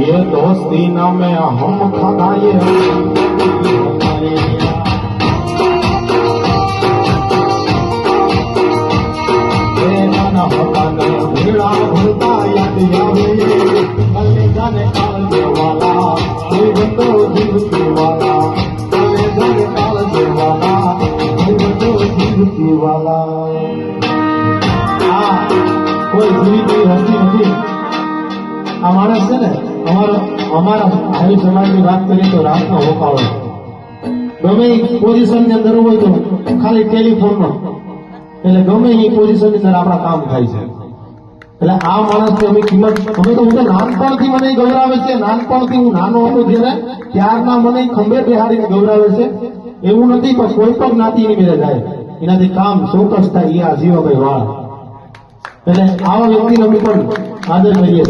ये दोस्ती नामे हम खदाए भेड़ा भूता याद आवे अले जाने काल देवाला बंदो जीवती वाला अले जाने काल देवाला बंदो जीवती वाला कोई जीवित हस्ती नहीं आ माणस है ने અમારા આર્ય સમાજની વાત કરીએ તો રાતનો હોકાળો ગમે એ પોઝિશનની અંદર હોય તો ખાલી ટેલિફોનમાં એટલે ગમે એ પોઝિશનની અંદર આપણા કામ થાય છે એટલે આ માણસની અમે કિંમત અમે તો હું તો નાનપણથી મને ગૌરાવે છે નાનપણથી હું નાનો હતો જ્યારે ત્યારના મને ખંભે બેહાડીને ગૌરાવે છે એવું નથી પણ કોઈ પણ જ્ઞાતિની મેળે જાય એનાથી કામ ચોક્કસ થાય એ આ જીવાભાઈ વાળ એટલે આવા વ્યક્તિને અમે પણ આદર કરીએ છીએ।